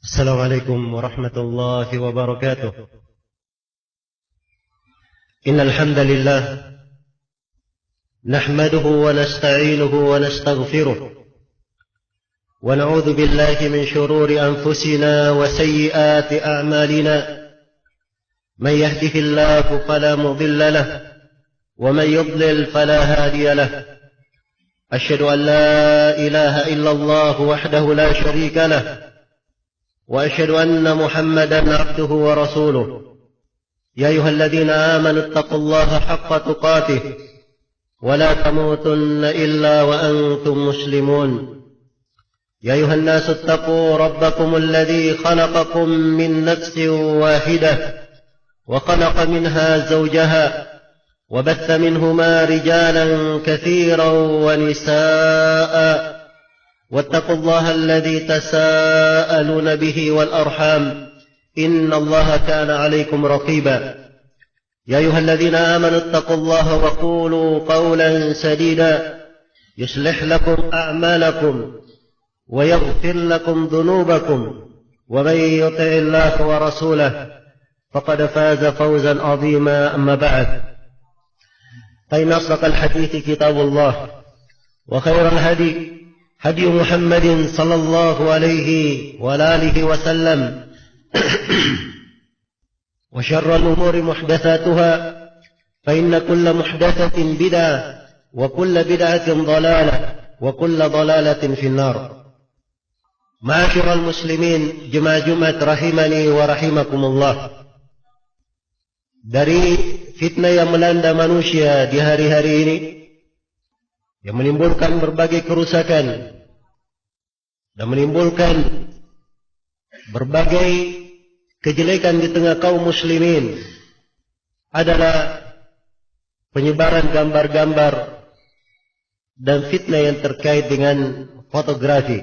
السلام عليكم ورحمة الله وبركاته. إن الحمد لله نحمده ونستعينه ونستغفره ونعوذ بالله من شرور أنفسنا وسيئات أعمالنا. من يهده الله فلا مضل له ومن يضلل فلا هادي له. أشهد أن لا إله إلا الله وحده لا شريك له وأشهد أن محمدا عبده ورسوله. يا أيها الذين آمنوا اتقوا الله حق تقاته ولا تموتن إلا وأنتم مسلمون. يا أيها الناس اتقوا ربكم الذي خلقكم من نفس واحدة وخلق منها زوجها وبث منهما رجالا كثيرا ونساء واتقوا الله الذي تساءلون به والأرحام إن الله كان عليكم رقيبا. يا أيها الذين آمنوا اتقوا الله وقولوا قولا سديدا يصلح لكم أعمالكم ويغفر لكم ذنوبكم ومن يطع الله ورسوله فقد فاز فوزا عظيما. أما بعد، فإن أصدق الحديث كتاب الله وخير الهدي هدي محمد صلى الله عليه وآله وسلم وشر الأمور محدثاتها فإن كل محدثة بدعة وكل بدعة ضلالة وكل ضلالة في النار. معاشر المسلمين jemaah Jumat rahimani wa rahimakumullah. Dari fitnah yang melanda manusia di hari-hari ini, yang menimbulkan berbagai kerusakan dan menimbulkan berbagai kejelekan di tengah kaum muslimin, adalah penyebaran gambar-gambar dan fitnah yang terkait dengan fotografi.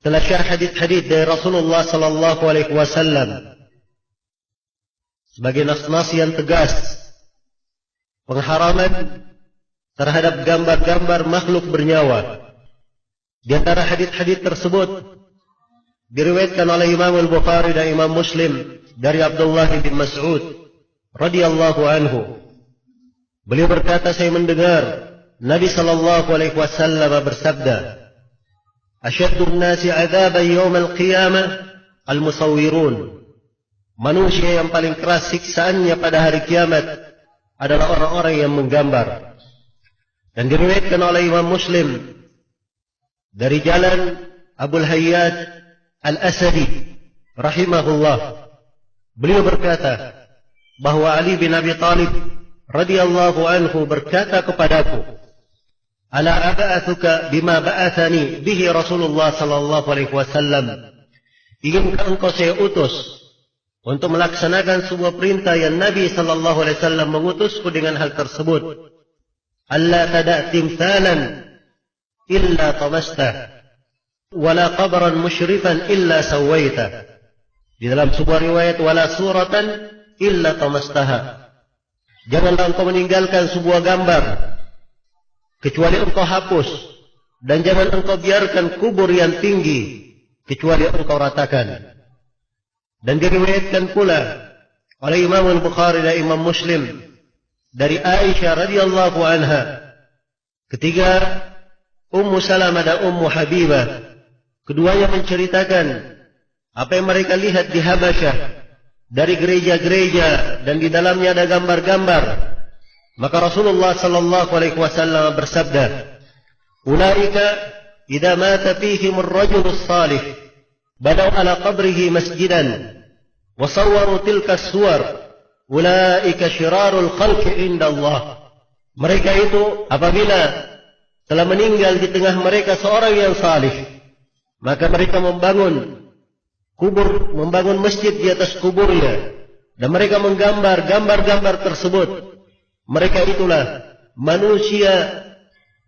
Telah syah hadits-hadits dari Rasulullah sallallahu alaihi wasallam sebagai nas-nas yang tegas pengharaman terhadap gambar-gambar makhluk bernyawa. Di antara hadits-hadits tersebut diriwayatkan oleh Imam Al-Bukhari dan Imam Muslim dari Abdullah bin Mas'ud radhiyallahu anhu. Beliau berkata, saya mendengar Nabi sallallahu alaihi wasallam bersabda, "Asyaddun nasi 'adzaban yaumil qiyamah al-musawwirun." Manusia yang paling keras siksaannya pada hari kiamat adalah orang-orang yang menggambar. Dan diriwayatkan oleh Imam Muslim dari jalan Abul Hayyad Al-Asadi rahimahullah. Beliau berkata bahwa Ali bin Abi Thalib radhiyallahu anhu berkata kepadaku, "Ala aba'athuka bima ba'athani bihi Rasulullah sallallahu alaihi wasallam." Inginkah engkau saya utus untuk melaksanakan sebuah perintah yang Nabi sallallahu alaihi wasallam mengutusku dengan hal tersebut? Alla tada' timthalan illa tamastah wala qabran musyrifan illa sawaitah. Di dalam sebuah riwayat, wala suratan illa tamastaha. Janganlah engkau meninggalkan sebuah gambar kecuali engkau hapus, dan jangan engkau biarkan kubur yang tinggi kecuali engkau ratakan. Dan diriwayatkan pula oleh Imam Al-Bukhari dan Imam Muslim dari Aisyah radhiyallahu anha, ketika Ummu Salamah dan Ummu Habibah keduanya menceritakan apa yang mereka lihat di Habasyah dari gereja-gereja dan di dalamnya ada gambar-gambar. Maka Rasulullah sallallahu alaihi wasallam bersabda, "Ulaika idza mata fihim ar-rajul as-salih banaw ala qabrihi masjidan wa sawwaru tilka as-suwar. Ulaika syirarul khalqi indallah." Mereka itu apabila telah meninggal di tengah mereka seorang yang salih, maka mereka membangun kubur, membangun masjid di atas kuburnya, dan mereka menggambar gambar-gambar tersebut. Mereka itulah manusia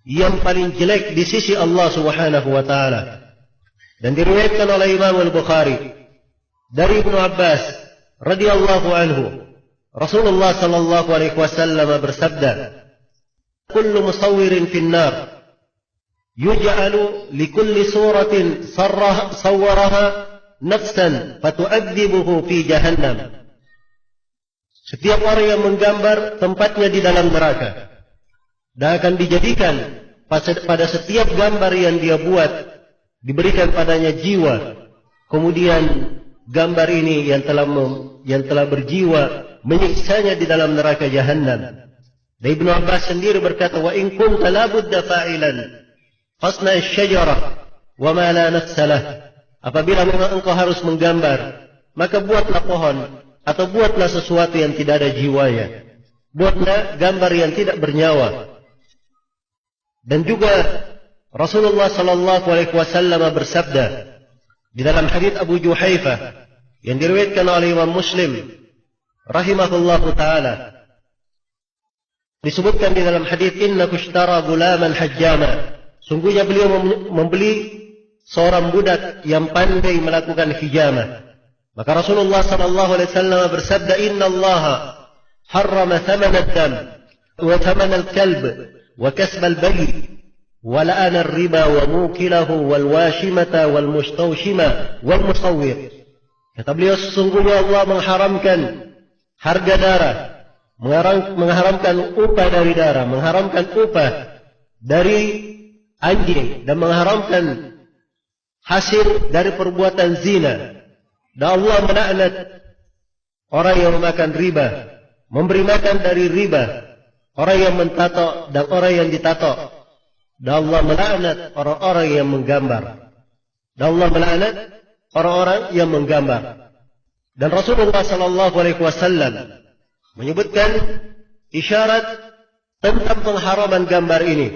yang paling jelek di sisi Allah Subhanahu wa taala. Dan diriwayatkan oleh Imam Al-Bukhari dari Ibnu Abbas radhiyallahu anhu, Rasulullah sallallahu alaihi wasallam bersabda, "Kullu musawwirin fin nar yuj'alu likulli suratin sawwaraha nafsan fatu'adzibuhu fi jahannam. Setiap orang yang menggambar tempatnya di dalam neraka, dan akan dijadikan pada setiap gambar yang dia buat diberikan padanya jiwa. Kemudian gambar ini yang telah berjiwa menyiksanya di dalam neraka jahannam. Dan Ibnu Abbas sendiri berkata, wa in kunta la budda fa'ilan fasna asy-syajarah wa ma la nafsa lah. Apabila memang engkau harus menggambar, maka buatlah pohon atau buatlah sesuatu yang tidak ada jiwanya. Buatlah gambar yang tidak bernyawa. Dan juga Rasulullah sallallahu alaihi wasallam bersabda di dalam hadits Abu Juhaifah yang diriwayatkan oleh Imam Muslim rahimahullahu taala, disebutkan di dalam hadits, innahu ishtara gulaman hajjama, sungguhnya beliau membeli seorang budak yang pandai melakukan hijamah. Maka Rasulullah sallallahu alaihi wasallam bersabda, innallaha harrama thaman ad-dam wa thaman al-kalb wa kasb al-baghi wa la'ana ar-riba wa mukilahu wal washimata wal mustawshima wal musawwir. Kata beliau, sesungguhnya Allah mengharamkan harga darah, mengharamkan upah dari darah, mengharamkan upah dari anjing, dan mengharamkan hasil dari perbuatan zina. Dan Allah melaknat orang yang memakan riba, memberi makan dari riba, orang yang mentato dan orang yang ditato. Dan Allah melaknat orang-orang yang menggambar. Dan Allah melaknat orang-orang yang menggambar. Dan Rasulullah sallallahu alaihi wasallam menyebutkan isyarat tentang pengharaman gambar ini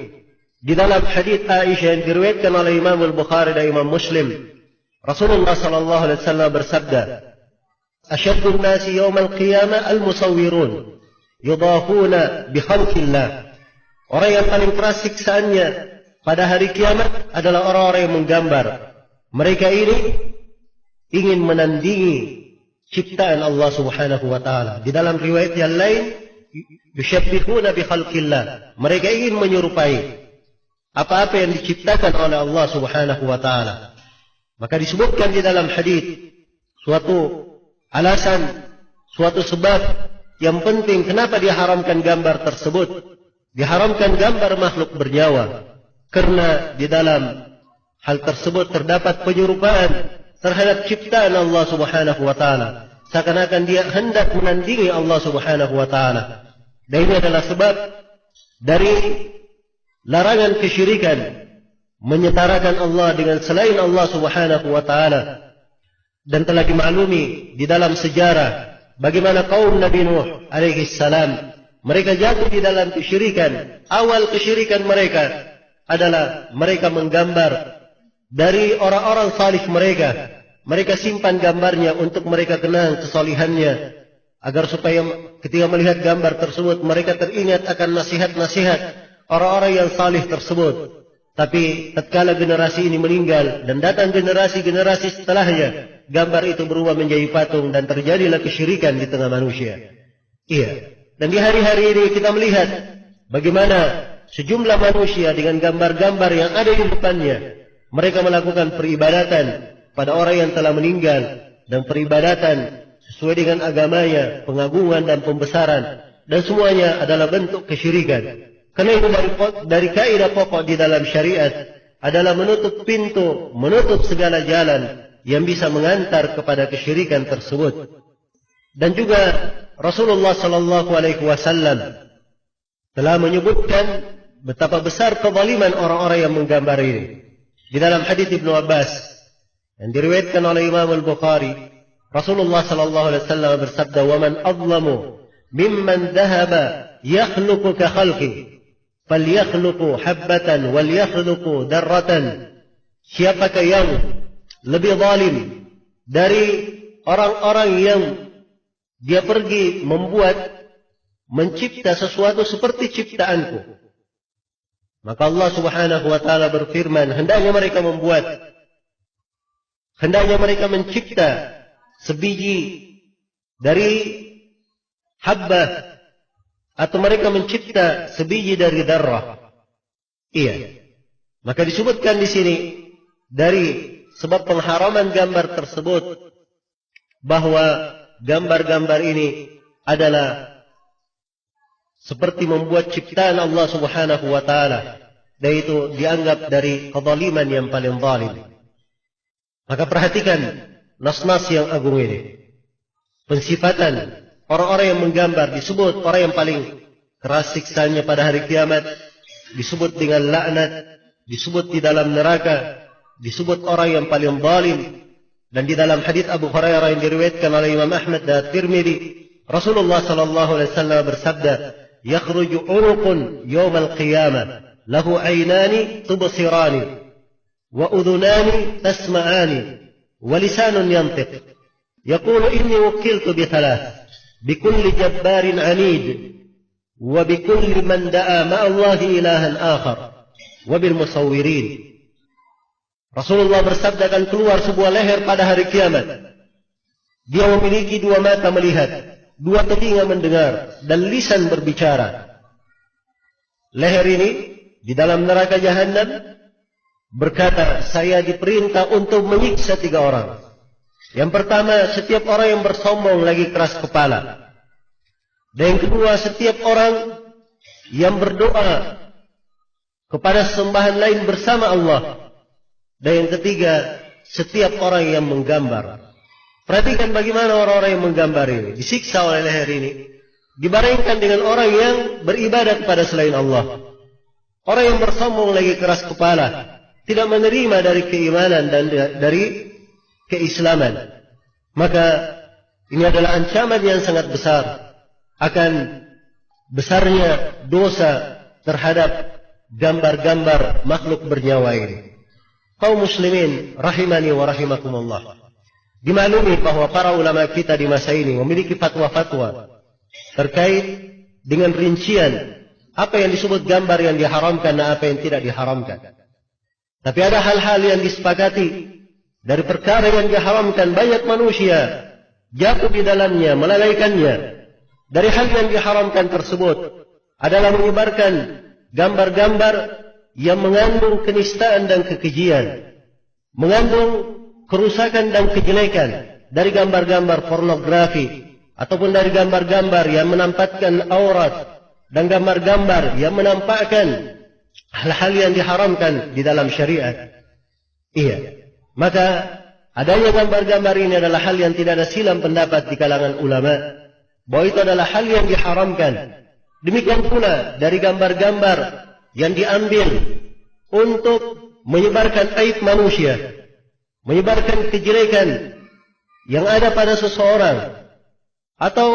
di dalam hadits Aisyah yang diriwayatkan oleh Imam Al-Bukhari dan Imam Muslim. Rasulullah sallallahu alaihi wasallam bersabda, "Asyaddun nasi yaumal qiyamah al-musawwirun yudafuna bi khalqillah." Orang yang paling keras siksaannya pada hari kiamat adalah orang-orang yang menggambar. Mereka ini ingin menandingi ciptaan Allah Subhanahu wa taala. Di dalam riwayat yang lain, yushabbihuna bi khalqillah. Mereka ingin menyerupai apa-apa yang diciptakan oleh Allah Subhanahu wa taala. Maka disebutkan di dalam hadis suatu alasan, suatu sebab yang penting kenapa diharamkan gambar tersebut. Diharamkan gambar makhluk bernyawa karena di dalam hal tersebut terdapat penyerupaan terhadap ciptaan Allah Subhanahu wa taala, seakan-akan dia hendak menandingi Allah Subhanahu wa taala. Dan ini adalah sebab dari larangan kesyirikan, menyetarakan Allah dengan selain Allah Subhanahu wa taala. Dan telah dimaklumi di dalam sejarah bagaimana kaum Nabi Nuh alaihi salam mereka jatuh di dalam kesyirikan. Awal kesyirikan mereka adalah mereka menggambar dari orang-orang salih mereka. Mereka simpan gambarnya untuk mereka kenang kesalihannya, agar supaya ketika melihat gambar tersebut mereka teringat akan nasihat-nasihat orang-orang yang salih tersebut. Tapi tatkala generasi ini meninggal dan datang generasi-generasi setelahnya, gambar itu berubah menjadi patung dan terjadilah kesyirikan di tengah manusia. Iya. Dan di hari-hari ini kita melihat bagaimana sejumlah manusia dengan gambar-gambar yang ada di depannya, mereka melakukan peribadatan pada orang yang telah meninggal, dan peribadatan sesuai dengan agamanya, pengagungan dan pembesaran, dan semuanya adalah bentuk kesyirikan. Karena itu dari kaidah pokok di dalam syariat adalah menutup pintu, menutup segala jalan yang bisa mengantar kepada kesyirikan tersebut. Dan juga Rasulullah sallallahu alaihi wasallam telah menyebutkan betapa besar kezaliman orang-orang yang menggambar ini. Di dalam hadis Ibnu Abbas yang diriwayatkan oleh Imam Al-Bukhari, Rasulullah sallallahu alaihi wasallam bersabda, "Wa man azlamu mimman dhahaba yakhluqu ka khalqi, falyakhluqu habbatan wal yakhluqu darratan." Siapakah yang lebih zalim dari orang-orang yang dia pergi mencipta sesuatu seperti ciptaanku? Maka Allah Subhanahu wa taala berfirman, hendaknya mereka mencipta sebiji dari habbah, atau mereka mencipta sebiji dari darrah. Iya. Maka disebutkan di sini dari sebab pengharaman gambar tersebut bahwa gambar-gambar ini adalah seperti membuat ciptaan Allah Subhanahu wa taala, dan itu dianggap dari kezaliman yang paling zalim. Maka perhatikan nas-nas yang agung ini. Pensifatan orang-orang yang menggambar disebut orang yang paling keras siksanya pada hari kiamat, disebut dengan laknat, disebut di dalam neraka, disebut orang yang paling zalim. Dan di dalam hadis Abu Hurairah yang diriwayatkan oleh Imam Ahmad dan Tirmidzi, Rasulullah sallallahu alaihi wasallam bersabda, "Yakhruju unuqun yawmal qiyamah, lahu aynani tubsirani, wa udhunani tasma'ani, wa lisanun yantiq. Yaqulu inni wukiltu bi thalath, bi kulli jabbarin 'anid, wa bi kulli man da'a ma'a Allahi ilahan akhar, wa bil musawwirin." Rasulullah bersabda, akan keluar sebuah leher pada hari kiamat. Dia memiliki dua mata melihat, dua telinga mendengar, dan lisan berbicara. Leher ini di dalam neraka Jahannam berkata, saya diperintah untuk menyiksa tiga orang. Yang pertama, setiap orang yang bersombong lagi keras kepala. Dan yang kedua, setiap orang yang berdoa kepada sembahan lain bersama Allah. Dan yang ketiga, setiap orang yang menggambar. Perhatikan bagaimana orang-orang yang menggambar ini disiksa oleh leher ini, dibandingkan dengan orang yang beribadah kepada selain Allah. Orang yang bersombong lagi keras kepala, tidak menerima dari keimanan dan dari keislaman. Maka ini adalah ancaman yang sangat besar akan besarnya dosa terhadap gambar-gambar makhluk bernyawa ini. Kaum muslimin rahimani wa rahimakumullah, dimaklumi bahwa para ulama kita di masa ini memiliki fatwa-fatwa terkait dengan rincian apa yang disebut gambar yang diharamkan dan apa yang tidak diharamkan. Tapi ada hal-hal yang disepakati dari perkara yang diharamkan, banyak manusia jatuh di dalamnya, melalaikannya. Dari hal yang diharamkan tersebut adalah menyebarkan gambar-gambar yang mengandung kenistaan dan kekejian, mengandung kerusakan dan kejelekan, dari gambar-gambar pornografi ataupun dari gambar-gambar yang menampakkan aurat dan gambar-gambar yang menampakkan hal-hal yang diharamkan di dalam syariat. Iya, maka adanya gambar-gambar ini adalah hal yang tidak ada silang pendapat di kalangan ulama bahwa itu adalah hal yang diharamkan. Demikian pula dari gambar-gambar yang diambil untuk menyebarkan aib manusia, menyebarkan kejelekan yang ada pada seseorang, atau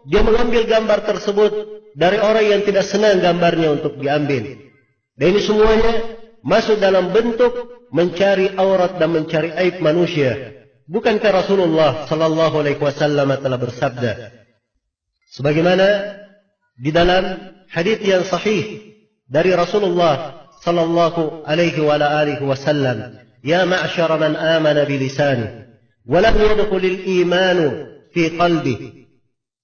dia mengambil gambar tersebut dari orang yang tidak senang gambarnya untuk diambil. Dan ini semuanya masuk dalam bentuk mencari aurat dan mencari aib manusia. Bukankah Rasulullah sallallahu alaihi wasallam telah bersabda sebagaimana di dalam hadis yang sahih dari Rasulullah sallallahu alaihi wa alihi wasallam, ya ma'syara man amana bi lisani wa lam yadkhulul imanu fi qalbihi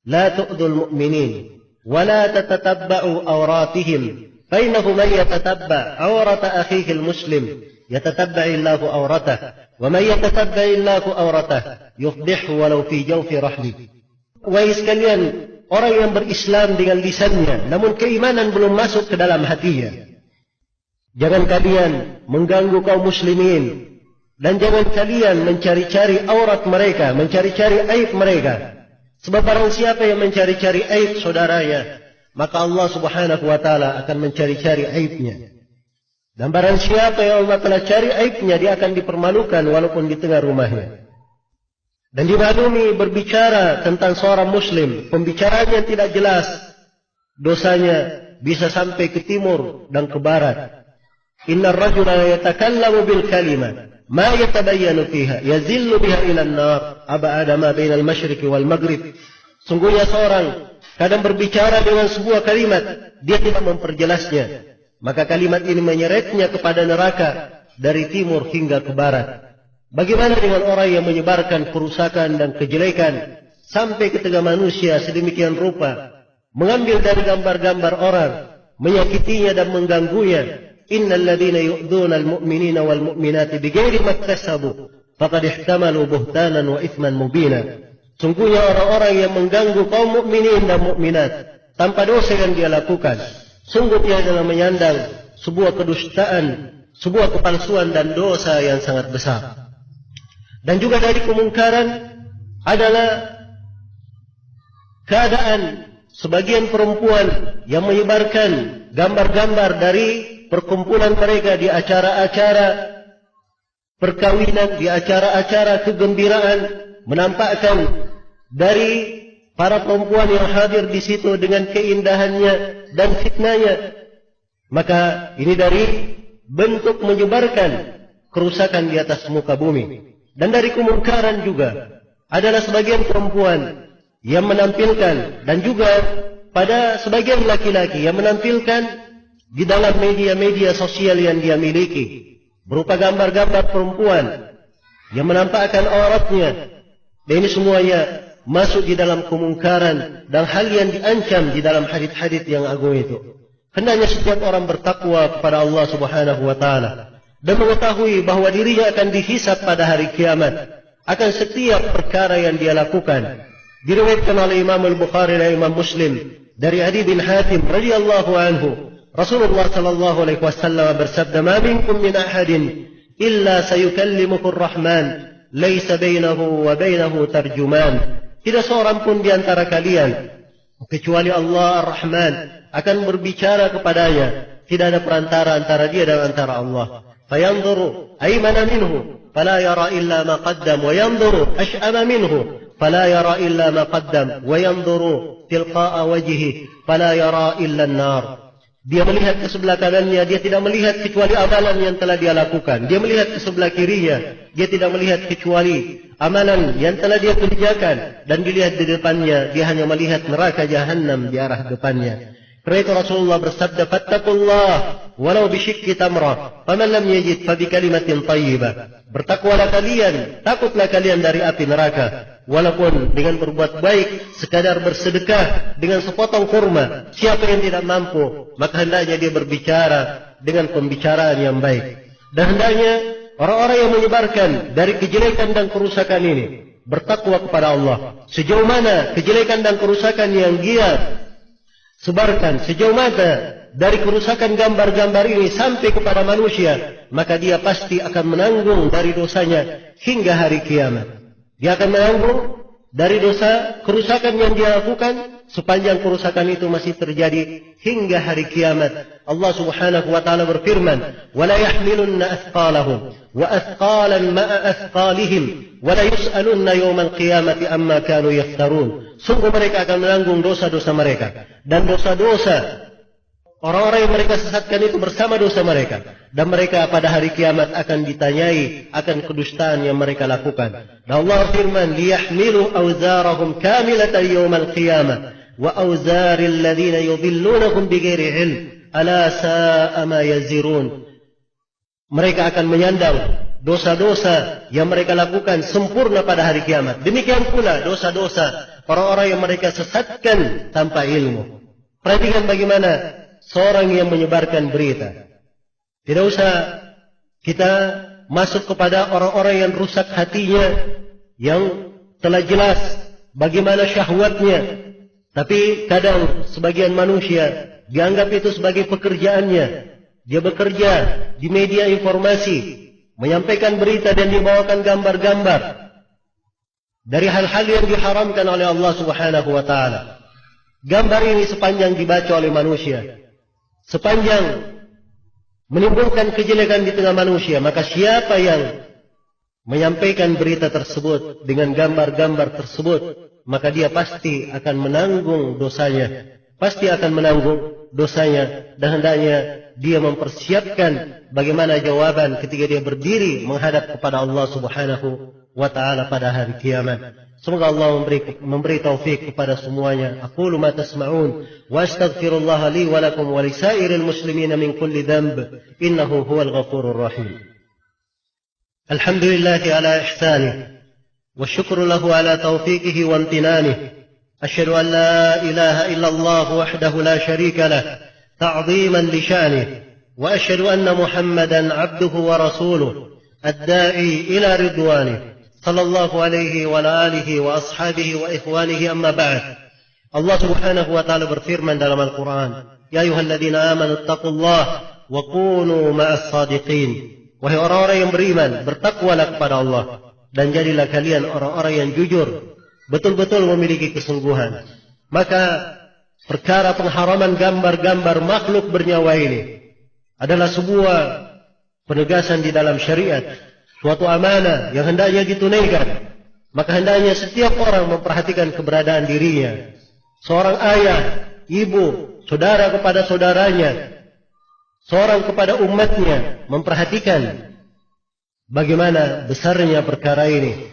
la tu'dhul mu'minin wa la tatatabba'u awratihim fa innahu man yatatabba' awrata akhihi al-muslim yatatabba'i Allahu awratah wa man yatatabba'i Allahu awratah yufdihu walau fi jawfi rahli. Wahai sekalian, orang yang berislam dengan lisannya, namun keimanan belum masuk ke dalam hatinya, jangan kalian mengganggu kaum muslimin, dan jangan kalian mencari-cari aurat mereka, mencari-cari aib mereka. Sebab barang siapa yang mencari-cari aib saudaranya, maka Allah subhanahu wa ta'ala akan mencari-cari aibnya. Dan barang siapa yang Allah telah cari aibnya, dia akan dipermalukan walaupun di tengah rumahnya. Dan dimaklumi berbicara tentang seorang muslim, pembicaraan yang tidak jelas, dosanya bisa sampai ke timur dan ke barat. Inna rajula yatakallamu bil kalimah ma yatabayyanu fiha yazillu biha ila an-nar ab'ada ma bainal masyriqi wal maghrib. Sungguhnya seorang kadang berbicara dengan sebuah kalimat, dia tidak memperjelasnya, maka kalimat ini menyeretnya kepada neraka dari timur hingga ke barat. Bagaimana dengan orang yang menyebarkan kerusakan dan kejelekan sampai ke tengah manusia sedemikian rupa, mengambil dari gambar-gambar orang, menyakitinya dan mengganggunya, innal ladzina yu'dzuna al-mu'minina wal mu'minati bighairi maktasabu faqad ihtamalu buhtanan wa itsman mubina. Sungguhnya orang-orang yang mengganggu kaum mukminin dan mukminat tanpa dosa yang dia lakukan, sungguh dia adalah menyandang sebuah kedustaan, sebuah kepalsuan dan dosa yang sangat besar. Dan juga dari kemungkaran adalah keadaan sebagian perempuan yang menyebarkan gambar-gambar dari perkumpulan mereka di acara-acara perkawinan, di acara-acara kegembiraan, menampakkan dari para perempuan yang hadir di situ dengan keindahannya dan fitnahnya. Maka ini dari bentuk menyebarkan kerusakan di atas muka bumi. Dan dari kemungkaran juga adalah sebagian perempuan yang menampilkan, dan juga pada sebagian laki-laki yang menampilkan di dalam media-media sosial yang dia miliki berupa gambar-gambar perempuan yang menampakkan auratnya. Dan ini semuanya masuk di dalam kemungkaran dan hal yang diancam di dalam hadits-hadits yang agung itu. Hendaknya setiap orang bertakwa kepada Allah Subhanahu wa taala dan mengetahui bahwa dirinya akan dihisab pada hari kiamat akan setiap perkara yang dia lakukan. Diriwayatkan oleh Imam Al-Bukhari dan Imam Muslim dari Adi bin Hatim radhiyallahu anhu, Rasulullah sallallahu alaihi wasallam bersabda, "Ma minkum min ahadin illa sayukallimuhu ar-Rahman, laisa bainahu wa bainahu tarjuman." Tidak seorang pun di antara kalian kecuali Allah Ar-Rahman akan berbicara kepadanya, tidak ada perantara antara dia dan antara Allah. Fayanzuru aymana minhu fala yara illa ma qaddam wa yanzuru ash'ama minhu fala yara illa ma qaddam wa yanzuru tilqa'a wajhihi fala yara illa an-nar. Dia melihat ke sebelah kanannya, dia tidak melihat kecuali amalan yang telah dia lakukan. Dia melihat ke sebelah kirinya, dia tidak melihat kecuali amalan yang telah dia kerjakan. Dan dilihat di depannya, dia hanya melihat neraka jahanam di arah depannya. Karena itu Rasulullah bersabda, "Fattaqullah walau bisyikki tamrah, faman lam yajid fa bi kalimatin thayyibah." Bertakwalah kalian, takutlah kalian dari api neraka, walaupun dengan berbuat baik, sekadar bersedekah dengan sepotong kurma. Siapa yang tidak mampu, maka hendaknya dia berbicara dengan pembicaraan yang baik. Dan hendaknya orang-orang yang menyebarkan dari kejelekan dan kerusakan ini bertakwa kepada Allah. Sejauh mana kejelekan dan kerusakan yang dia sebarkan, sejauh mana dari kerusakan gambar-gambar ini sampai kepada manusia, maka dia pasti akan menanggung dari dosanya hingga hari kiamat. Dia akan menanggung dari dosa kerusakan yang dia lakukan sepanjang kerusakan itu masih terjadi hingga hari kiamat. Allah Subhanahu wa taala berfirman, "Wa la yahmilunna athqalahum wa athqalan ma'a athqalihim wa la yus'alunna yawmal qiyamati amma kanu yaftarun." Sungguh mereka akan menanggung dosa-dosa mereka dan dosa-dosa orang-orang yang mereka sesatkan itu bersama dosa mereka. Dan mereka pada hari kiamat akan ditanyai akan kedustaan yang mereka lakukan. Dan Allah firman, "Liyahmilu awzarahum kamilatan yawmal qiyamah wa awzaril ladzina yudhillunahum bighairi ilm ala sa'a ma yazirun." Mereka akan menyandang dosa-dosa yang mereka lakukan sempurna pada hari kiamat. Demikian pula dosa-dosa orang-orang yang mereka sesatkan tanpa ilmu. Perhatikan bagaimana seorang yang menyebarkan berita. Tidak usah kita masuk kepada orang-orang yang rusak hatinya, yang telah jelas bagaimana syahwatnya. Tapi kadang sebagian manusia dianggap itu sebagai pekerjaannya. Dia bekerja di media informasi, menyampaikan berita dan dibawakan gambar-gambar dari hal-hal yang diharamkan oleh Allah Subhanahu wa taala. Gambar ini sepanjang dibaca oleh manusia, sepanjang menimbulkan kejelekan di tengah manusia, maka siapa yang menyampaikan berita tersebut dengan gambar-gambar tersebut, maka dia pasti akan menanggung dosanya. Pasti akan menanggung dosanya. Dan hendaknya dia mempersiapkan bagaimana jawaban ketika dia berdiri menghadap kepada Allah Subhanahu wa ta'ala pada hari kiamat. Semoga Allah memberi taufik kepada semuanya. Aqulu ma tasma'un wa astaghfirullah li wa lakum wa lisairil muslimin min kulli dhanb innahu huwal ghafurur rahim. Alhamdulillah ala ihsanih wa syukru lahu ala tawfiqihi wa amtinanih. Asyhadu an la ilaha illallah wahdahu la syarika lah ta'dhiman li sya'nih وأشهد أن محمدا عبده ورسوله الداعي إلى رضوانه صلى الله عليه وعلى آله وأصحابه وإخوانه أما بعد. Allah Subhanahu wa taala berfirman dalam Al-Qur'an, "Ya ayyuhalladzina amanu taqullaha wa kunu ma'as shadiqin." Wahai orang-orang yang beriman, bertakwalah kepada Allah dan jadilah kalian orang-orang yang jujur, betul-betul memiliki kesungguhan. Maka perkara pengharaman gambar-gambar makhluk bernyawa ini adalah sebuah penegasan di dalam syariat, suatu amanah yang hendaknya ditunaikan. Maka hendaknya setiap orang memperhatikan keberadaan dirinya. Seorang ayah, ibu, saudara kepada saudaranya, seorang kepada umatnya, memperhatikan bagaimana besarnya perkara ini.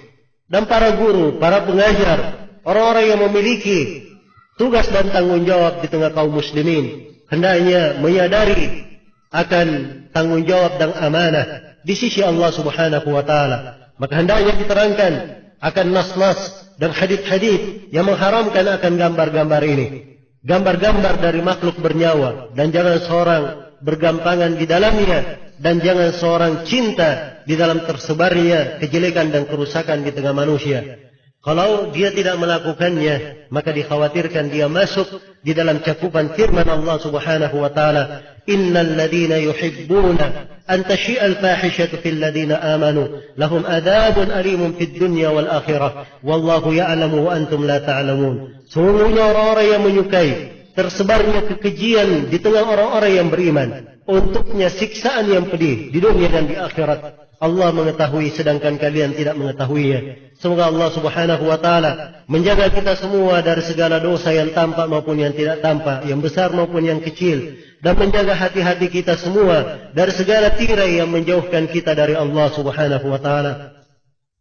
Dan para guru, para pengajar, orang-orang yang memiliki tugas dan tanggung jawab di tengah kaum muslimin, hendaknya menyadari akan tanggung jawab dan amanah di sisi Allah Subhanahu wa taala. Maka hendaknya diterangkan akan nas-nas dan hadits-hadits yang mengharamkan akan gambar-gambar ini, gambar-gambar dari makhluk bernyawa, dan jangan seorang bergampangan di dalamnya, dan jangan seorang cinta di dalam tersebarnya kejelekan dan kerusakan di tengah manusia. Kalau dia tidak melakukannya, maka dikhawatirkan dia masuk di dalam cakupan firman Allah Subhanahu wa taala, "Innal ladzina yuhibbuna an tashi'al fahishatu fil ladzina amanu lahum adzabun alimun fid dunya wal akhirah wallahu ya'lamu wa antum la ta'lamun." Sungguhnya orang-orang yang menyukai tersebarnya kekejian di tengah orang-orang yang beriman, untuknya siksaan yang pedih di dunia dan di akhirat. Allah mengetahui sedangkan kalian tidak mengetahuinya. Semoga Allah Subhanahu wa taala menjaga kita semua dari segala dosa yang tampak maupun yang tidak tampak, yang besar maupun yang kecil, dan menjaga hati-hati kita semua dari segala tirai yang menjauhkan kita dari Allah Subhanahu wa taala,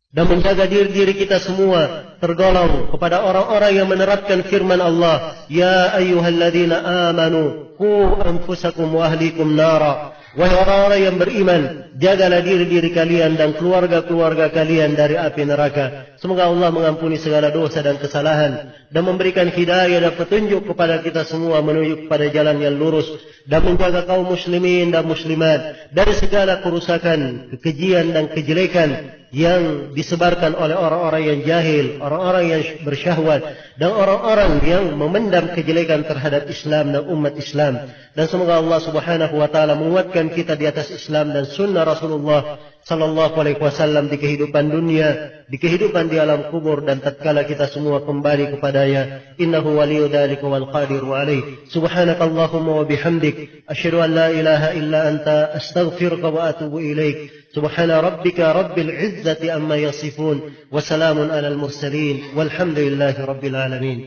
dan menjaga diri-diri kita semua tergolong kepada orang-orang yang menerapkan firman Allah, "Ya ayyuhalladzina amanu qu anfusakum wa ahlikum nara." Wahai orang-orang yang beriman, jagalah diri-diri kalian dan keluarga-keluarga kalian dari api neraka. Semoga Allah mengampuni segala dosa dan kesalahan dan memberikan hidayah dan petunjuk kepada kita semua menuju kepada jalan yang lurus, dan menjaga kaum muslimin dan muslimat dari segala kerusakan, kekejian dan kejelekan yang disebarkan oleh orang-orang yang jahil, orang-orang yang bersyahwat, dan orang-orang yang memendam kejelekan terhadap Islam dan umat Islam. Dan semoga Allah Subhanahu wa taala menguatkan kita di atas Islam dan sunnah Rasulullah sallallahu alaihi wasallam di kehidupan dunia, di kehidupan di alam kubur, dan tatkala kita semua kembali kepadanya. Innahu waliyyu dzalika wal qadiru alaih. Subhanakallahumma wa bihamdik asyhadu an la ilaha illa anta astaghfiruka wa atubu ilaik. Subhana rabbika rabbil izzati amma yasifun wa salamun alal mursalin walhamdulillahi rabbil alamin.